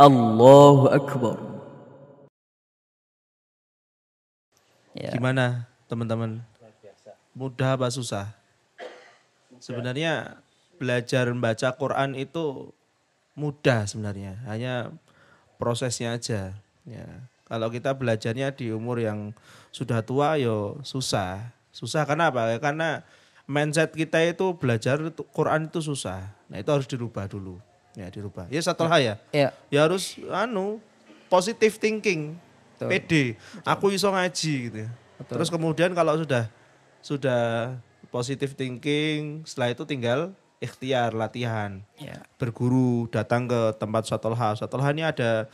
Allahu Akbar. Ya. Gimana teman-teman? Mudah apa susah? Sebenarnya belajar membaca Quran itu mudah sebenarnya. Hanya prosesnya aja. Ya. Kalau kita belajarnya di umur yang sudah tua yo susah. Susah karena apa? Karena mindset kita itu belajar Quran itu susah. Nah, itu harus dirubah dulu. Ya, dirubah. Ya satu hal ya. Ya. Ya harus positive thinking. Betul. PD. Aku iso ngaji gitu ya. Betul. Terus kemudian kalau sudah positive thinking, setelah itu tinggal ikhtiar, latihan. Ya. Berguru, datang ke tempat Satolha. Satolha ini ada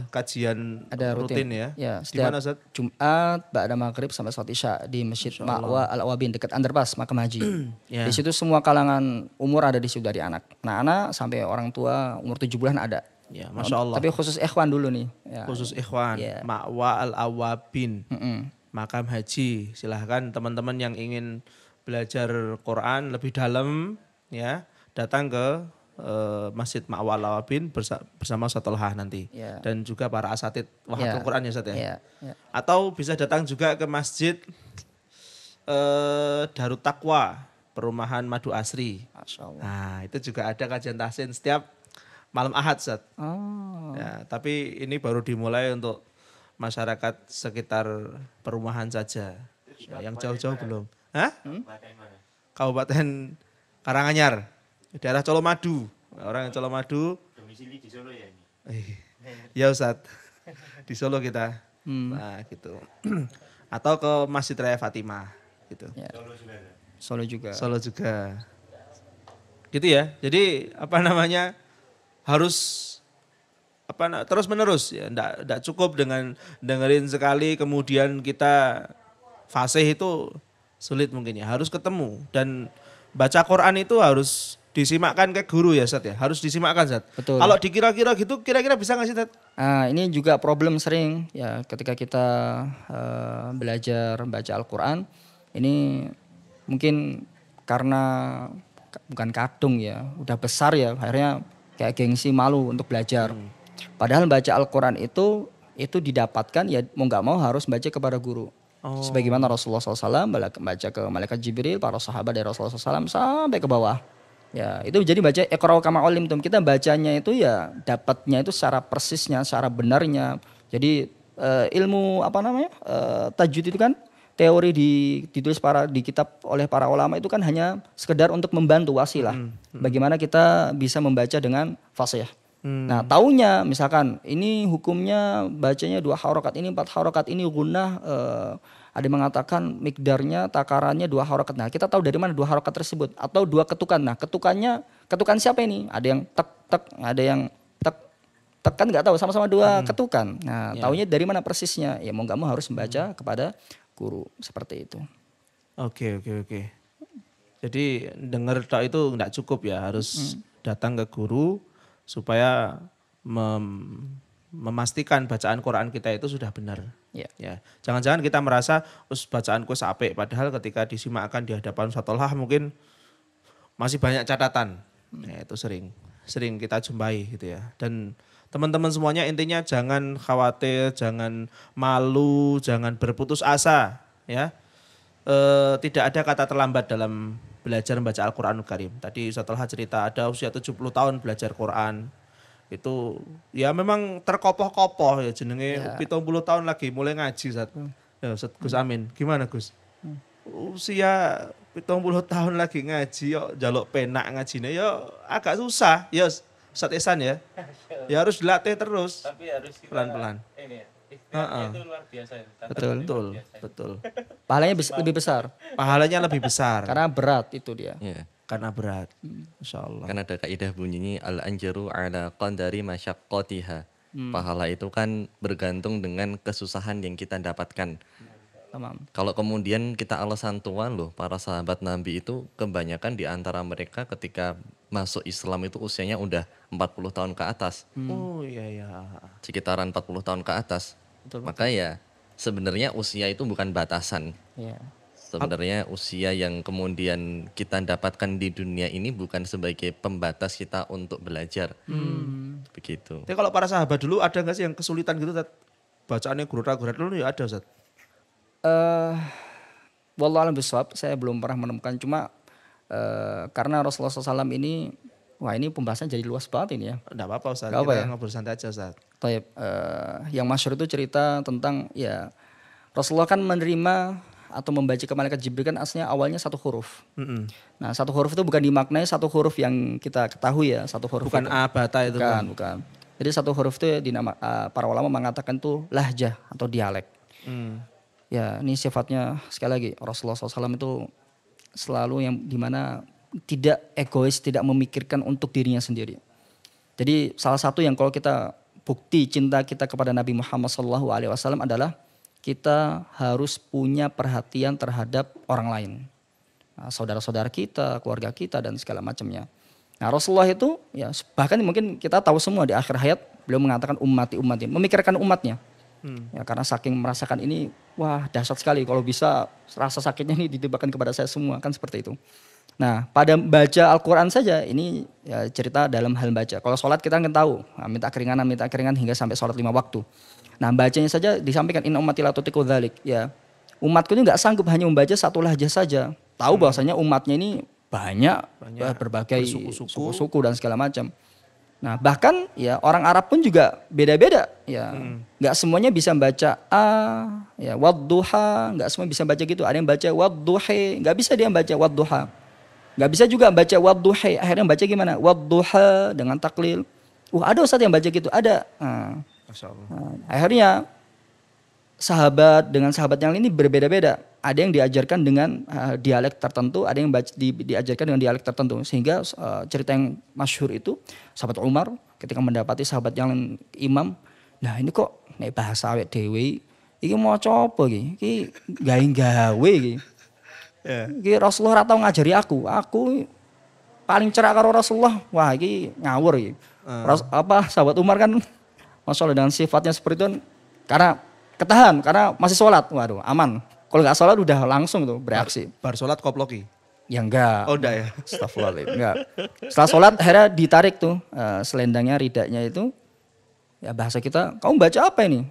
kajian Ada rutin ya. Ya, Di mana, Ustaz? Jumat, ba'da maghrib sampai sholat isya di Masjid Ma'wa Al-Awabin dekat Underpass Makam Haji. Ya. Di situ semua kalangan umur ada di situ dari anak. Nah, anak sampai orang tua umur 7 bulan ada. Ya, Masya Allah. Tapi khusus ikhwan dulu nih. Ya. Khusus ikhwan, Ya. Ma'wa Al-Awabin, Mm-mm. Makam Haji. Silahkan teman-teman yang ingin belajar Quran lebih dalam, ya, datang ke Masjid Ma'wa Al-Awabin bersama Satolha nanti. Ya. Dan juga para asatid Wahatul Ya. Quran ya, Ustaz ya. Ya. Ya. Atau bisa datang juga ke Masjid Darut Taqwa, Perumahan Madu Asri. Masya Allah. Nah, itu juga ada kajian tahsin setiap malam Ahad, Ustaz. Oh. Ya, tapi ini baru dimulai untuk masyarakat sekitar perumahan saja. Ya, yang jauh-jauh belum. Hah? Kabupaten Karanganyar, daerah Colomadu. Orang yang Colomadu. Domisili di Solo ya ini. Ya Ustaz, di Solo kita. Nah gitu. Atau ke Masjid Raya Fatimah gitu. Ya. Solo juga. Solo juga. Solo juga. Gitu ya. Jadi harus terus menerus ya. Nggak cukup dengan dengerin sekali kemudian kita fasih itu sulit mungkin ya. Harus ketemu dan baca Quran itu harus disimakkan ke guru ya Ustaz ya. Harus disimakkan Ustaz. Betul. Kalau dikira-kira gitu kira-kira bisa nggak sih Ustaz? Nah, ini juga problem sering ya ketika kita belajar baca Al-Quran. Ini mungkin karena bukan kadung ya, udah besar ya, akhirnya kayak gengsi malu untuk belajar. Padahal baca Al-Quran itu didapatkan ya mau nggak mau harus baca kepada guru. Sebagaimana Rasulullah SAW baca ke malaikat Jibril, para sahabat dari Rasulullah SAW sampai ke bawah. Ya, itu jadi baca Iqra kama ulimtum. Kita bacanya itu ya dapatnya itu secara persisnya, secara benarnya. Jadi ilmu tajwid itu kan teori ditulis di kitab oleh para ulama itu kan hanya sekedar untuk membantu wasilah. Bagaimana kita bisa membaca dengan fasih. Nah, taunya misalkan ini hukumnya bacanya 2 harokat, ini 4 harokat, ini gunnah ada yang mengatakan mikdarnya takarannya 2 harokat. Nah, kita tahu dari mana 2 harokat tersebut atau 2 ketukan. Nah, ketukan siapa ini? Ada yang tek tek, ada yang tek tek kan nggak tahu, sama-sama 2 ketukan. Nah, taunya dari mana persisnya? Ya mau nggak mau harus membaca kepada guru seperti itu. Oke. Jadi dengar tok itu enggak cukup ya, harus datang ke guru supaya memastikan bacaan Quran kita itu sudah benar. Ya. Jangan-jangan kita merasa bacaanku apik padahal ketika disimakkan di hadapan Satollah mungkin masih banyak catatan. Ya, itu sering kita jumpai gitu ya. Dan teman-teman semuanya intinya jangan khawatir, jangan malu, jangan berputus asa ya. Tidak ada kata terlambat dalam belajar membaca Al-Qur'anul Karim. Tadi setelah cerita ada usia 70 tahun belajar Quran. Itu ya memang terkopoh-kopoh ya jenenge 70 tahun lagi mulai ngaji Ustaz. Ya Ustaz Gus Amin. Gimana Gus? Usia 70 tahun lagi ngaji yo njaluk penak ngajine yo agak susah. Ya Ustaz Ihsan ya. Ya harus dilatih terus. Tapi harus kita pelan-pelan. Ini ya. Ikhtiarnya itu luar biasa ya. Betul. Pahalanya lebih besar Pahalanya lebih besar karena berat itu dia. Ya. karena berat. Insyaallah. Kan ada kaidah bunyinya al-anjaru ala qadari masyaqqatiha. Pahala itu kan bergantung dengan kesusahan yang kita dapatkan. Tamam. Kalau kemudian kita alasan tua loh, para sahabat Nabi itu kebanyakan di antara mereka ketika masuk Islam itu usianya udah 40 tahun ke atas. Oh iya. Sekitaran 40 tahun ke atas. Betul. Maka ya sebenarnya usia itu bukan batasan. Iya. Sebenarnya usia yang kemudian kita dapatkan di dunia ini bukan sebagai pembatas kita untuk belajar. Begitu. Tapi kalau para sahabat dulu ada nggak sih yang kesulitan gitu, Tat? Bacaannya gurat-gurat dulu ya ada, Ustaz? Wallahu a'lam bishawab, saya belum pernah menemukan, cuma karena Rasulullah SAW ini, wah ini pembahasan jadi luas banget ini ya. Enggak apa-apa, Ustaz. Nggak apa Kita ya? ngobrol santai aja, Ustaz. Taib, yang masyhur itu cerita tentang ya Rasulullah kan menerima atau membaca ke malaikat Jibril kan aslinya awalnya satu huruf. Nah satu huruf itu bukan dimaknai satu huruf yang kita ketahui ya, satu huruf Bukan itu. A, bata itu kan. Bukan. Jadi satu huruf itu para ulama mengatakan itu lahjah atau dialek. Ya ini sifatnya sekali lagi Rasulullah SAW itu selalu yang dimana tidak egois, tidak memikirkan untuk dirinya sendiri. Jadi salah satu yang kalau kita bukti cinta kita kepada Nabi Muhammad SAW adalah kita harus punya perhatian terhadap orang lain. Nah, saudara-saudara kita, keluarga kita dan segala macamnya. Nah Rasulullah itu ya bahkan mungkin kita tahu semua di akhir hayat beliau mengatakan ummati, memikirkan umatnya. Ya, karena saking merasakan ini, wah dahsyat sekali kalau bisa rasa sakitnya ini ditimpakan kepada saya semua, kan seperti itu. Nah pada baca Al-Quran saja ini ya, cerita dalam hal baca. Kalau sholat kita kan tahu, nah, minta keringanan hingga sampai sholat 5 waktu. Nah bacanya saja disampaikan inna ummati la tutiqu dzalik. Ya, umatku ini nggak sanggup hanya membaca satu lahjah saja. Tahu bahwasanya umatnya ini banyak berbagai suku-suku dan segala macam. Nah bahkan ya orang Arab pun juga beda-beda. Ya, nggak semuanya bisa baca ya wadduha, nggak semua bisa baca gitu. Ada yang baca wadduhi, nggak bisa dia baca wadduha. Nggak bisa juga baca wadduhi. Akhirnya baca gimana? Wadduha dengan taklil. Ada ustadz yang baca gitu, ada. Masya Allah. Nah, akhirnya sahabat dengan sahabat yang lain ini berbeda-beda. Ada yang diajarkan dengan dialek tertentu, ada yang diajarkan dengan dialek tertentu. Sehingga cerita yang masyhur itu sahabat Umar ketika mendapati sahabat yang lain imam, nah ini kok nek bahasa awake dhewe iki maca apa iki? Iki gawe iki. Iki Rasulullah ora tau ngajari aku. Aku paling cerak karo Rasulullah. Wah, iki ngawur iki. Sahabat Umar kan Masya Allah dengan sifatnya seperti itu karena ketahan, karena masih sholat, waduh aman. Kalau nggak sholat udah langsung tuh bereaksi. Bar sholat koploki? Ya enggak. Oh enggak ya? Astagfirullahaladzim, enggak. Setelah sholat akhirnya ditarik tuh selendangnya, ridanya itu. Ya bahasa kita, kamu baca apa ini?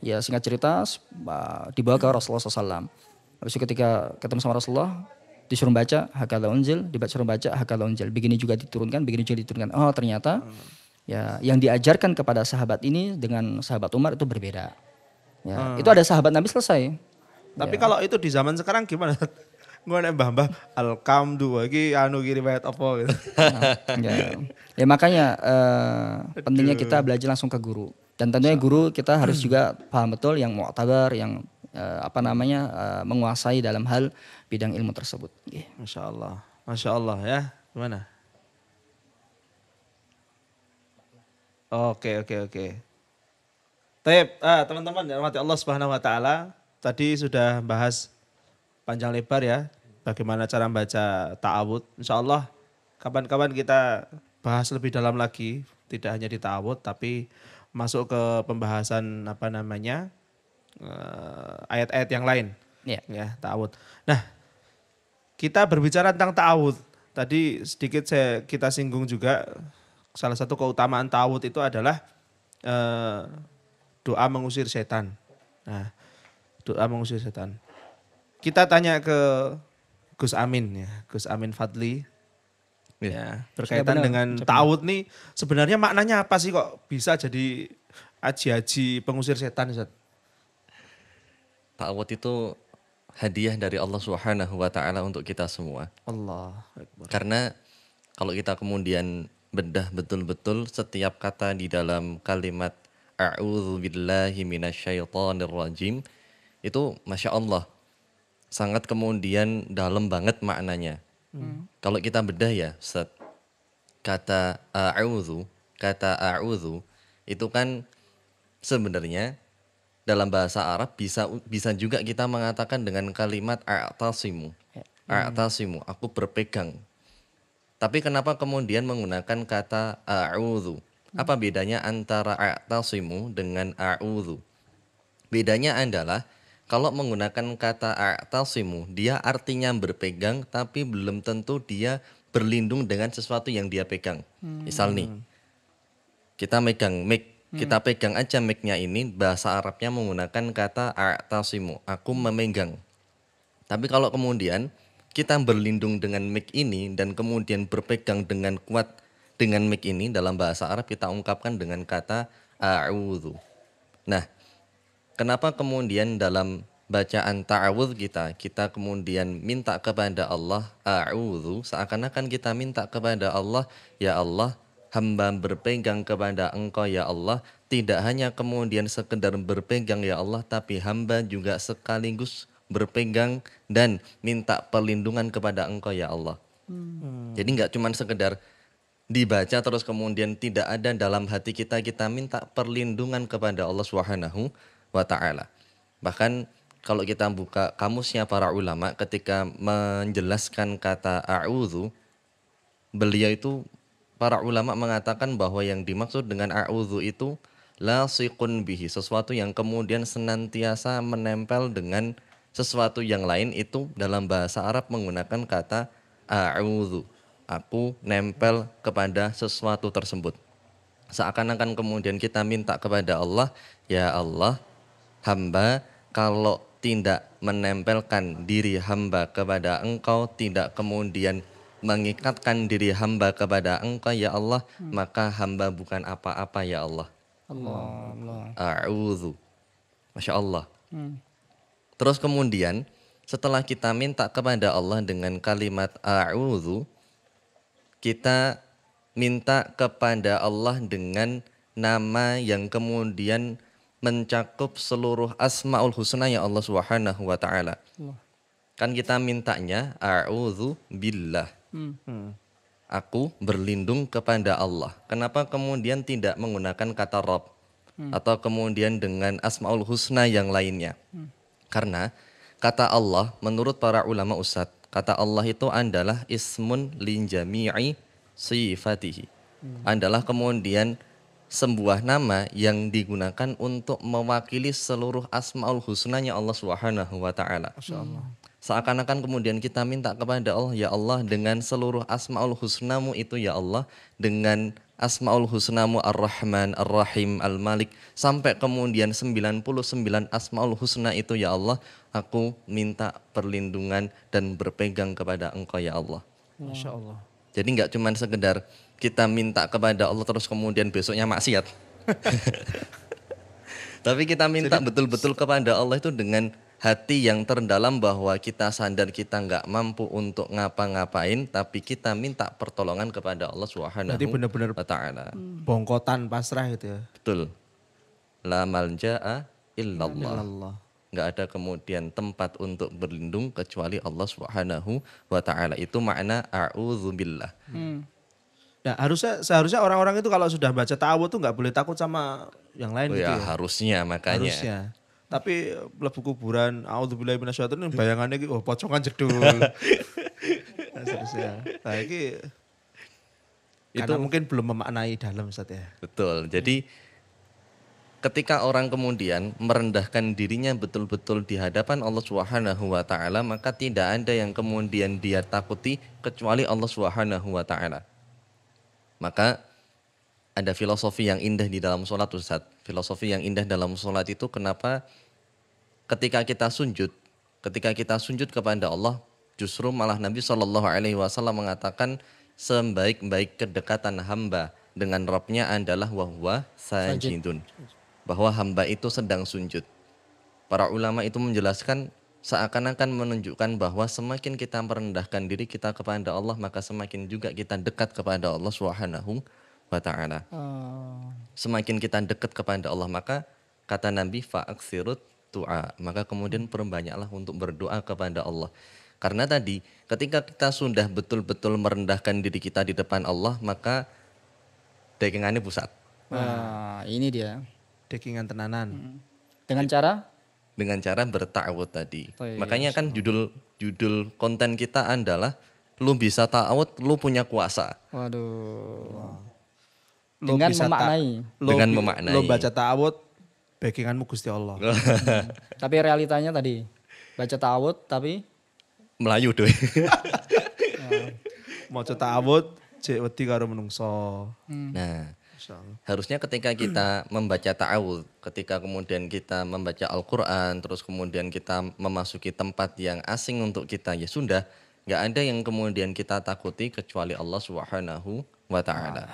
Ya singkat cerita dibawa ke Rasulullah SAW. Habis itu ketika ketemu sama Rasulullah, disuruh baca hakadha unzil, disuruh baca hakadha unzil. Begini juga diturunkan, begini juga diturunkan. Oh ternyata ya yang diajarkan kepada sahabat ini dengan sahabat Umar itu berbeda. Ya, itu ada sahabat Nabi selesai. Tapi kalau itu di zaman sekarang gimana? Gue nek mbah-mbah alkamdu iki anu riwayat apa gitu. Ya makanya pentingnya kita belajar langsung ke guru. Dan tentunya guru kita harus juga paham betul yang mu'tabar, yang menguasai dalam hal bidang ilmu tersebut. Masya Allah ya. Gimana? Oke. Teman-teman yang dirahmati Allah Subhanahu wa taala, tadi sudah bahas panjang lebar ya bagaimana cara membaca ta'awud. Insyaallah kapan-kapan kita bahas lebih dalam lagi, tidak hanya di ta'awud tapi masuk ke pembahasan ayat-ayat yang lain. Ya, ta'awud. Nah, kita berbicara tentang ta'awud. Tadi sedikit kita singgung juga salah satu keutamaan ta'awud itu adalah doa mengusir setan. Nah, doa mengusir setan. Kita tanya ke Gus Amin ya, Gus Amin Fadli. Ya, berkaitan dengan ta'awud nih sebenarnya maknanya apa sih kok bisa jadi haji-haji pengusir setan, Ustaz? Ta'awud itu hadiah dari Allah Subhanahu wa taala untuk kita semua. Allah Akbar. Karena kalau kita kemudian bedah betul-betul setiap kata di dalam kalimat a'udzubillahi minasyaitonirrajim itu Masya Allah sangat kemudian dalam banget maknanya. Kalau kita bedah ya Ustaz, kata a'udzu itu kan sebenarnya dalam bahasa Arab bisa juga kita mengatakan dengan kalimat a'tasimu. A'tasimu, aku berpegang. Tapi kenapa kemudian menggunakan kata a'udzu? Apa bedanya antara a'tasimu dengan a'udzu? Bedanya adalah Kalau menggunakan kata a'tasimu, dia artinya berpegang tapi belum tentu dia berlindung dengan sesuatu yang dia pegang. Misal nih, kita megang mic, kita pegang aja mic-nya ini, bahasa Arabnya menggunakan kata a'tasimu, aku memegang. Tapi kalau kemudian kita berlindung dengan mic ini dan kemudian berpegang dengan kuat dengan mic ini, dalam bahasa Arab kita ungkapkan dengan kata a'udzu. Nah, kenapa kemudian dalam bacaan ta'awudz kita kemudian minta kepada Allah a'udzu, seakan-akan kita minta kepada Allah, ya Allah, hamba berpegang kepada Engkau ya Allah, tidak hanya kemudian sekedar berpegang ya Allah, tapi hamba juga sekaligus berpegang dan minta perlindungan kepada Engkau ya Allah. Jadi nggak cuma sekedar dibaca terus kemudian tidak ada dalam hati kita, kita minta perlindungan kepada Allah Subhanahu wa ta'ala. Bahkan kalau kita buka kamusnya para ulama ketika menjelaskan kata a'udzu, beliau itu, para ulama mengatakan bahwa yang dimaksud dengan a'udzu itu lasiqun bihi, sesuatu yang kemudian senantiasa menempel dengan sesuatu yang lain, itu dalam bahasa Arab menggunakan kata a'udzu. Aku nempel kepada sesuatu tersebut. Seakan-akan kemudian kita minta kepada Allah, ya Allah, hamba kalau tidak menempelkan diri hamba kepada Engkau, tidak kemudian mengikatkan diri hamba kepada Engkau ya Allah, maka hamba bukan apa-apa ya Allah. Allah. A'udzu. Masya Allah. Terus kemudian setelah kita minta kepada Allah dengan kalimat a'udzu, kita minta kepada Allah dengan nama yang kemudian mencakup seluruh asmaul husna ya Allah Subhanahu wa ta'ala. Kan kita mintanya a'udzu billah. Aku berlindung kepada Allah. Kenapa kemudian tidak menggunakan kata Rabb atau kemudian dengan asmaul husna yang lainnya? Karena kata Allah menurut para ulama Ustadz, kata Allah itu adalah ismun lin jami'i sifatihi. Adalah kemudian sebuah nama yang digunakan untuk mewakili seluruh asmaul husnanya Allah Subhanahu wa ta'ala. Seakan-akan kemudian kita minta kepada Allah, ya Allah, dengan seluruh asmaul husnamu itu ya Allah, dengan asmaul husnamu ar-Rahman, ar-Rahim, al-Malik, sampai kemudian 99 asmaul husna itu ya Allah, aku minta perlindungan dan berpegang kepada Engkau ya Allah. Masya Allah. Jadi nggak cuma sekedar kita minta kepada Allah terus kemudian besoknya maksiat. Tapi kita minta betul-betul kepada Allah itu dengan hati yang terdalam bahwa kita sadar kita nggak mampu untuk ngapa-ngapain, tapi kita minta pertolongan kepada Allah Subhanahu wa ta'ala. Bongkotan pasrah gitu ya. Betul. La malja'a illallah. Nggak ada kemudian tempat untuk berlindung kecuali Allah Subhanahu wa ta'ala. Itu makna a'udzubillah. Nah, seharusnya orang-orang itu kalau sudah baca ta'awudz tuh nggak boleh takut sama yang lain gitu ya. Harusnya makanya. Harusnya. Tapi mlebu kuburan, a'udzubillahi minasyaitonir bayangannya iki pocongan jedul. Harusnya. Nah, iki itu mungkin belum memaknai dalam Ustaz ya. Betul. Jadi ketika orang kemudian merendahkan dirinya betul-betul di hadapan Allah Subhanahu wa ta'ala, maka tidak ada yang kemudian dia takuti kecuali Allah Subhanahu wa ta'ala. Maka ada filosofi yang indah di dalam sholat Ustaz. Filosofi yang indah dalam sholat itu kenapa ketika kita sujud kepada Allah, justru malah Nabi SAW mengatakan sebaik-baik kedekatan hamba dengan Rabbnya adalah wahwa sajidun. Bahwa hamba itu sedang sujud. Para ulama itu menjelaskan seakan-akan menunjukkan bahwa semakin kita merendahkan diri kita kepada Allah, maka semakin juga kita dekat kepada Allah Subhanahu wa ta'ala. Semakin kita dekat kepada Allah, maka kata Nabi fa'aksirut du'a, maka kemudian perbanyaklah untuk berdoa kepada Allah. Karena tadi ketika kita sudah betul-betul merendahkan diri kita di depan Allah, maka dagingannya pusat. Ini dia. Dekingan tenanan. Dengan cara? Dengan cara berta'awud tadi. Oh, iya, makanya kan judul konten kita adalah lu bisa ta'awud, lu punya kuasa. Waduh. Lo Dengan bisa memaknai. Lo baca ta'awudz backinganmu Gusti Allah. Tapi realitanya tadi baca ta'awud tapi Melayu doi. Mau ta'awud jek wedi karo menungso. Nah, Masyaallah. harusnya ketika kita membaca ta'awudz, ketika kemudian kita membaca Al-Quran, terus kemudian kita memasuki tempat yang asing untuk kita, ya sudah, nggak ada yang kemudian kita takuti kecuali Allah Subhanahu wa Ta'ala.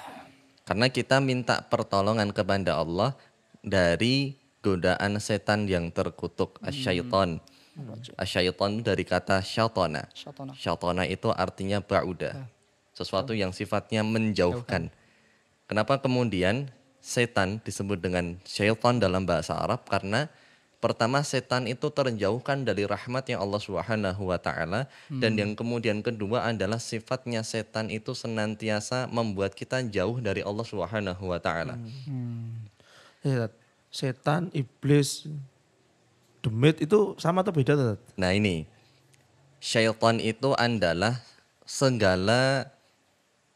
Karena kita minta pertolongan kepada Allah dari godaan setan yang terkutuk, asyaiton. Asyaiton dari kata syaitona. syatona. Syaitona itu artinya ba'uda, sesuatu yang sifatnya menjauhkan. Kenapa kemudian setan disebut dengan syaitan dalam bahasa Arab? Karena pertama setan itu terjauhkan dari rahmatnya Allah Subhanahu wa Ta'ala, dan yang kemudian kedua adalah sifatnya setan itu senantiasa membuat kita jauh dari Allah Subhanahu wa Ta'ala. Ya, setan, iblis, demit itu sama atau beda Tat? Nah ini, syaitan itu adalah segala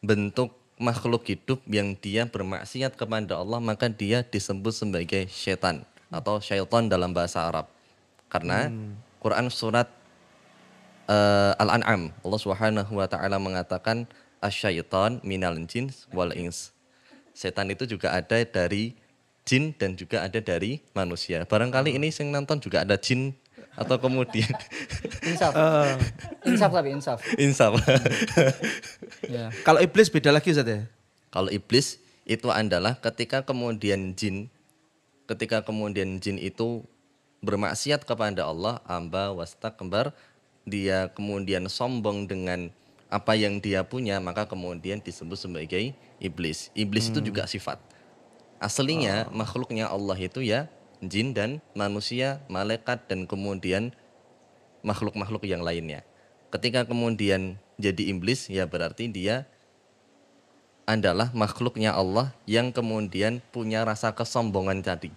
bentuk makhluk hidup yang dia bermaksiat kepada Allah, maka dia disebut sebagai syaitan atau syaitan dalam bahasa Arab. Karena Quran surat Al-An'am, Allah Subhanahu wa Ta'ala mengatakan asyaitan minal jins wal ins. Setan itu juga ada dari jin dan juga ada dari manusia. Barangkali ini yang nonton juga ada jin atau kemudian Insaf. Insaf tapi insaf. insaf. Ya. Kalau iblis beda lagi Ustaz ya? Kalau iblis itu adalah ketika kemudian jin itu bermaksiat kepada Allah, amba wastakbar, dia kemudian sombong dengan apa yang dia punya, maka kemudian disebut sebagai iblis. Iblis itu juga sifat. Aslinya makhluknya Allah itu ya jin dan manusia, malaikat dan kemudian makhluk-makhluk yang lainnya. Ketika kemudian jadi iblis, ya berarti dia adalah makhluknya Allah yang kemudian punya rasa kesombongan tadi.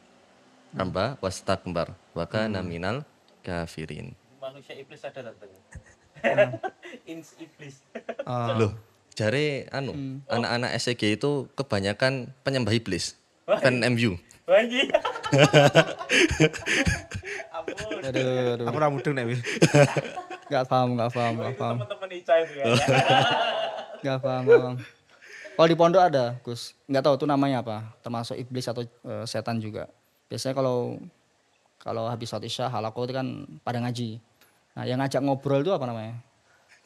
Amba wastakbar wa kana minal kafirin. Manusia iblis ada datang. Iblis. Loh, jare anak-anak SCG itu kebanyakan penyembah iblis. Fan MU. Wah iya. Ampun. Aduh. Aku ora mudeng nek wis. Gak paham. Teman-teman Ica itu ya. Gak paham. Kalau di pondok ada, Gus. Nggak tahu itu namanya apa. Termasuk iblis atau setan juga. Biasanya kalau habis sholat isya, halaqah itu kan pada ngaji. Nah, yang ngajak ngobrol itu apa namanya?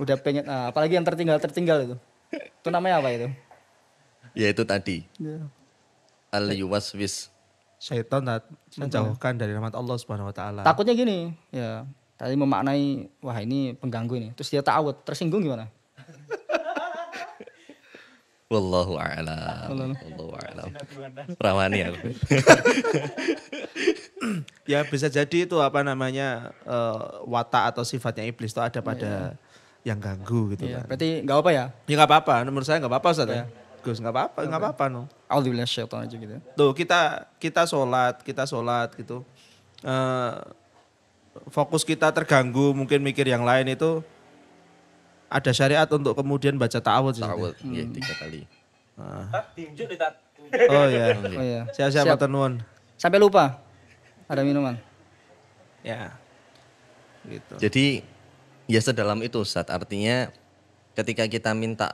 Udah pengen, apalagi yang tertinggal itu. Itu namanya apa itu? Ya itu tadi. Al-yuwaswis. Syaitan Tat, menjauhkan dari rahmat Allah Subhanahu wa Ta'ala. Takutnya gini, ya. Tadi memaknai, wah ini pengganggu ini. Terus dia ta'awud, tersinggung gimana? Wallahu a'lam. Rawani aku. Ya bisa jadi itu apa namanya watak atau sifatnya iblis itu ada pada yang ganggu gitu Iya, kan. berarti nggak apa ya? Ya nggak apa-apa, menurut saya nggak apa-apa Ustaz ya. Gus nggak apa-apa no. A'udzubillahi minasyaitonir rajim gitu. Tuh kita sholat gitu. Fokus kita terganggu, mungkin mikir yang lain itu ada syariat untuk kemudian baca ta'awudz. Ta'awudz, ya 3 kali. Tat, diunjuk nih Tat. Oh iya. Oh iya. Siap-siap Siap. tenun. Sampai lupa ada minuman. Ya. Gitu. Jadi ya sedalam itu Ustaz, artinya ketika kita minta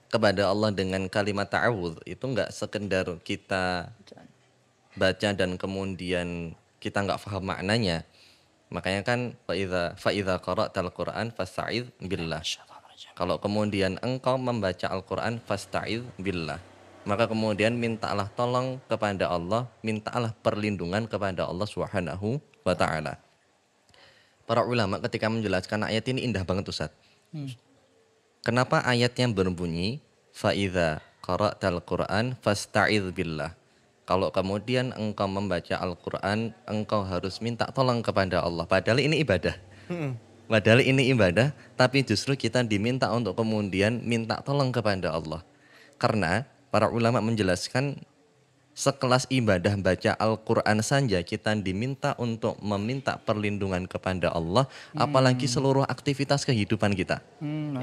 kepada Allah dengan kalimat ta'awudz itu enggak sekedar kita baca dan kemudian kita enggak paham maknanya. Makanya kan fa idza qara'tal Qur'an fasta'idz billah. Kalau kemudian engkau membaca Al-Qur'an fasta'idz billah. Maka kemudian mintalah tolong kepada Allah, mintalah perlindungan kepada Allah Subhanahu wa Ta'ala. Para ulama ketika menjelaskan ayat ini indah banget Ustaz. Kenapa ayatnya berbunyi fa idza qara'tal Qur'an fasta'idz billah. Kalau kemudian engkau membaca Al-Qur'an, engkau harus minta tolong kepada Allah. Padahal ini ibadah. Padahal ini ibadah, tapi justru kita diminta untuk kemudian minta tolong kepada Allah. Karena para ulama menjelaskan sekelas ibadah baca Al-Quran saja kita diminta untuk meminta perlindungan kepada Allah, apalagi seluruh aktivitas kehidupan kita.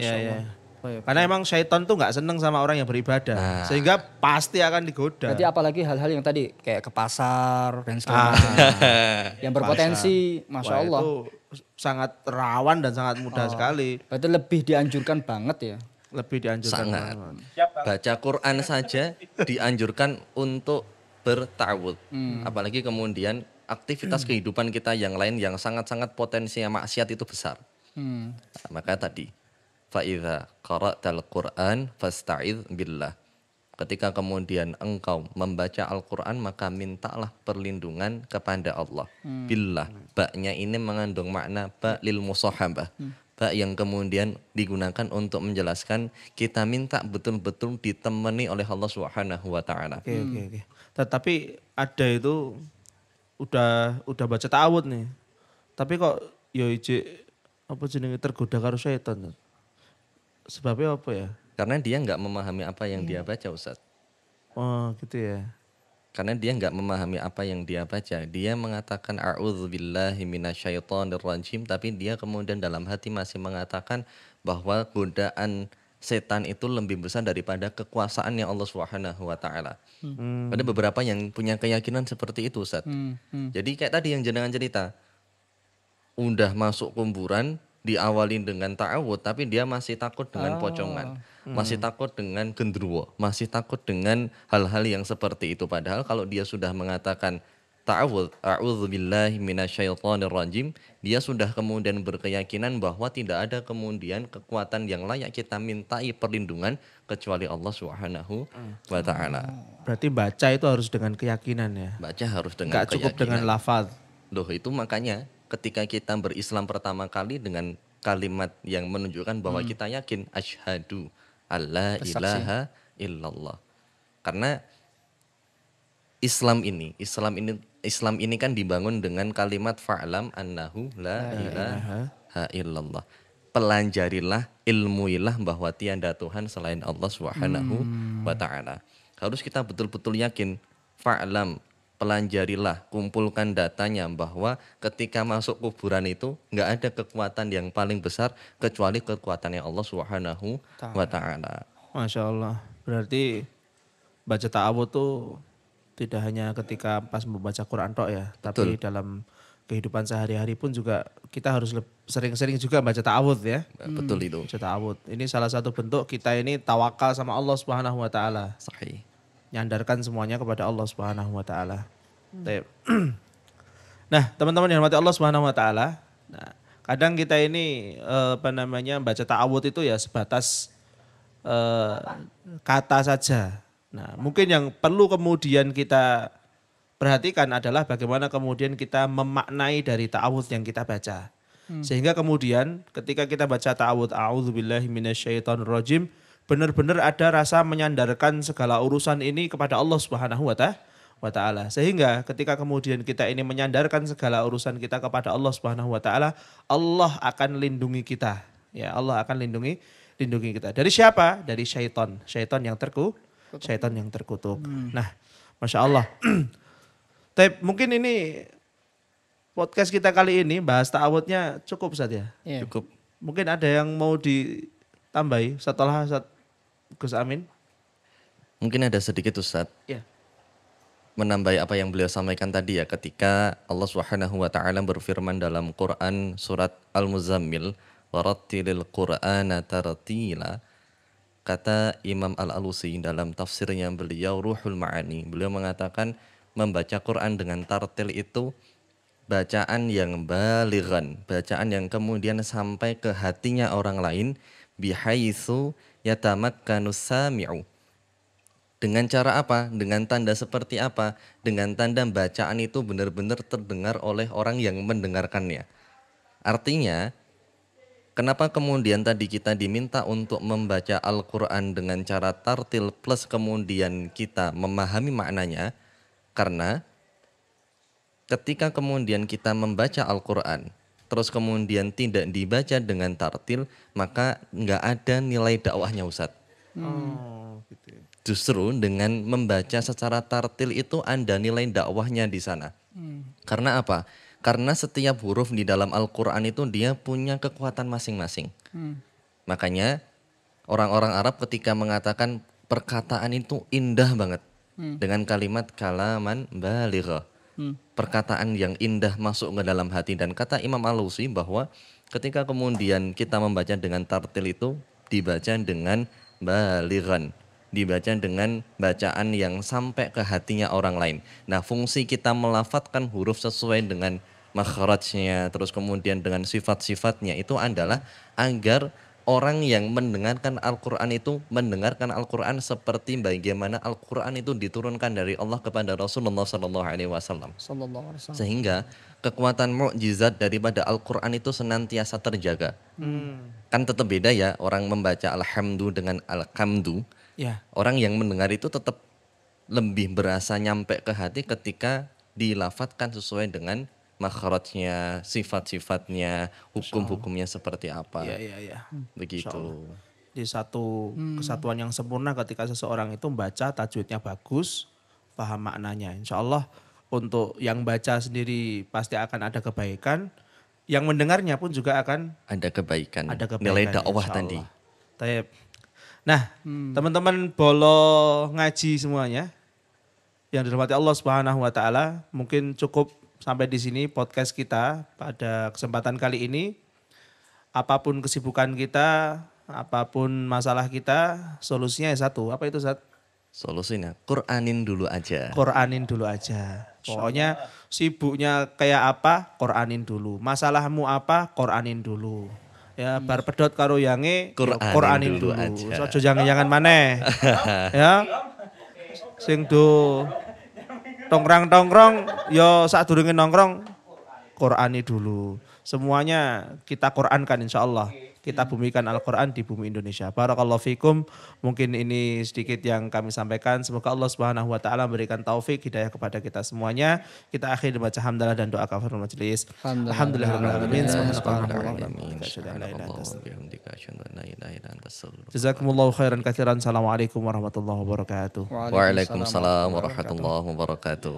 Ya, ya. Karena emang syaitan tuh nggak seneng sama orang yang beribadah, sehingga pasti akan digoda. Berarti apalagi hal-hal yang tadi kayak ke pasar dan segala macam. Yang berpotensi, Masya Wah, Allah. itu sangat rawan dan sangat mudah sekali. Berarti lebih dianjurkan banget ya. Lebih dianjurkan. Sangat. banget. Baca Quran saja dianjurkan untuk bertawud. Apalagi kemudian aktivitas kehidupan kita yang lain yang sangat-sangat potensi maksiat itu besar. Nah, maka tadi fa'idha qara'tal Qur'an fasta'idz billah. Ketika kemudian engkau membaca Al-Quran maka mintalah perlindungan kepada Allah. Billah. Ba-nya ini mengandung makna ba lil musahabah. Ba yang kemudian digunakan untuk menjelaskan kita minta betul-betul ditemani oleh Allah Subhanahu wa taala. Oke. Tetapi ada itu udah baca ta'awud nih. Tapi kok yo ijek apa jenenge tergoda karo syaitan. Sebabnya apa ya? Karena dia nggak memahami apa yang dia baca, Ustaz. Oh gitu ya. Karena dia nggak memahami apa yang dia baca. Dia mengatakan a'udzubillahi minasyaitonirrajim, tapi dia kemudian dalam hati masih mengatakan bahwa godaan setan itu lebih besar daripada kekuasaannya Allah Subhanahu wa taala. Ada beberapa yang punya keyakinan seperti itu, Ustaz. Jadi kayak tadi yang jenengan cerita. Udah masuk kuburan diawali dengan ta'awud tapi dia masih takut dengan pocongan, masih takut dengan gendruwo, masih takut dengan hal-hal yang seperti itu. Padahal kalau dia sudah mengatakan ta'awud, a'udzubillahi minasyaitonirrajim, dia sudah kemudian berkeyakinan bahwa tidak ada kemudian kekuatan yang layak kita mintai perlindungan kecuali Allah Subhanahu wa taala. Berarti baca itu harus dengan keyakinan ya. Baca harus dengan Enggak cukup dengan keyakinan. lafaz. Loh itu makanya ketika kita berislam pertama kali dengan kalimat yang menunjukkan bahwa kita yakin asyhadu alla ilaha illallah. Karena Islam ini kan dibangun dengan kalimat fa'lam annahu la ilaha illallah. Pelajarilah, ilmuilah bahwa tiada Tuhan selain Allah Subhanahu wa taala. Harus kita betul-betul yakin fa'lam, pelajarilah, kumpulkan datanya bahwa ketika masuk kuburan itu nggak ada kekuatan yang paling besar kecuali kekuatannya Allah Subhanahu wa taala. Masya Allah. Berarti baca ta'awud tuh tidak hanya ketika pas membaca Quran tok ya, tapi dalam kehidupan sehari-hari pun juga kita harus sering-sering juga baca ta'awud ya. Betul itu. Baca ta'awud. Ini salah satu bentuk kita ini tawakal sama Allah Subhanahu wa taala. Sahih. Nyandarkan semuanya kepada Allah Subhanahu wa taala. Nah, teman-teman yang hormati Allah Subhanahu wa taala, nah, kadang kita ini baca ta'awud itu ya sebatas kata saja. Nah, mungkin yang perlu kemudian kita perhatikan adalah bagaimana kemudian kita memaknai dari ta'awud yang kita baca. Sehingga kemudian ketika kita baca ta'awud a'udzubillahi minasyaitonirrajim, benar-benar ada rasa menyandarkan segala urusan ini kepada Allah Subhanahu wa taala. Sehingga ketika kemudian kita ini menyandarkan segala urusan kita kepada Allah Subhanahu wa taala, Allah akan lindungi kita. Ya, Allah akan lindungi kita. Dari siapa? Dari syaitan. Syaitan yang terkutuk. Nah, Masya Allah. Tapi mungkin ini podcast kita kali ini bahas ta'awudnya cukup saja. Iya. Cukup. Mungkin ada yang mau ditambahi setelah Gus Amin? Mungkin ada sedikit Ustaz. Ya. Menambahi apa yang beliau sampaikan tadi ya, ketika Allah Subhanahu wa taala berfirman dalam Quran surat Al-Muzammil, warattilil Qur'ana tartila. Kata Imam Al-Alusi dalam tafsirnya beliau Ruhul Ma'ani, beliau mengatakan membaca Quran dengan tartil itu bacaan yang balighan, bacaan yang kemudian sampai ke hatinya orang lain, bihaitsu yatamakkanus sami'u. Dengan cara apa? Dengan tanda seperti apa? Dengan tanda bacaan itu benar-benar terdengar oleh orang yang mendengarkannya. Artinya, kenapa kemudian tadi kita diminta untuk membaca Al-Quran dengan cara tartil plus kemudian kita memahami maknanya? Karena ketika kemudian kita membaca Al-Quran, terus kemudian tidak dibaca dengan tartil, maka nggak ada nilai dakwahnya Ustadz. Oh, gitu ya. Justru dengan membaca secara tartil itu ada nilai dakwahnya di sana. Karena apa? Karena setiap huruf di dalam Al-Quran itu dia punya kekuatan masing-masing. Makanya orang-orang Arab ketika mengatakan perkataan itu indah banget dengan kalimat kalaman balighah. Perkataan yang indah masuk ke dalam hati, dan kata Imam Alusi bahwa ketika kemudian kita membaca dengan tartil itu dibaca dengan balighan, dibaca dengan bacaan yang sampai ke hatinya orang lain. Nah, fungsi kita melafatkan huruf sesuai dengan makhrajnya, terus kemudian dengan sifat-sifatnya itu adalah agar orang yang mendengarkan Al-Quran itu mendengarkan Al-Quran seperti bagaimana Al-Quran itu diturunkan dari Allah kepada Rasulullah SAW. Sehingga kekuatan mukjizat daripada Al-Quran itu senantiasa terjaga. Kan tetap beda ya orang membaca Alhamdu dengan Al-Kamdu. Ya. Orang yang mendengar itu tetap lebih berasa nyampe ke hati ketika dilafatkan sesuai dengan makhrajnya, sifat-sifatnya, hukum-hukumnya seperti apa. Iya. Begitu. Di satu kesatuan yang sempurna ketika seseorang itu membaca tajwidnya bagus, paham maknanya. Insya Allah untuk yang baca sendiri pasti akan ada kebaikan, yang mendengarnya pun juga akan Ada kebaikan. ada kebaikan. Nilai dakwah insya tadi. Allah. Taib. Nah, teman-teman bolo ngaji semuanya yang dirahmati Allah Subhanahu wa taala, mungkin cukup sampai di sini podcast kita pada kesempatan kali ini. Apapun kesibukan kita, apapun masalah kita, solusinya ya satu. Apa itu, Zat? Solusinya Quranin dulu aja. Quranin dulu aja. Pokoknya sibuknya kayak apa, Quranin dulu. Masalahmu apa, Quranin dulu. Ya bar pedot karo yange, Quranin dulu aja. Ojo jangan maneh. Ya. Sing do tongkrong yo sadurunge nongkrong Qurani dulu. Semuanya kita Qurankan insyaallah. Kita bumikan Al-Quran di bumi Indonesia. Barakallahu fikum. Mungkin ini sedikit yang kami sampaikan. Semoga Allah Subhanahu wa taala memberikan taufik hidayah kepada kita semuanya. Kita akhiri baca hamdalah dan doa kafaratul majelis. Alhamdulillahirabbil alamin. Jazakumullahu khairan katsiran. Assalamualaikum warahmatullahi wabarakatuh. Waalaikumsalam warahmatullahi wabarakatuh.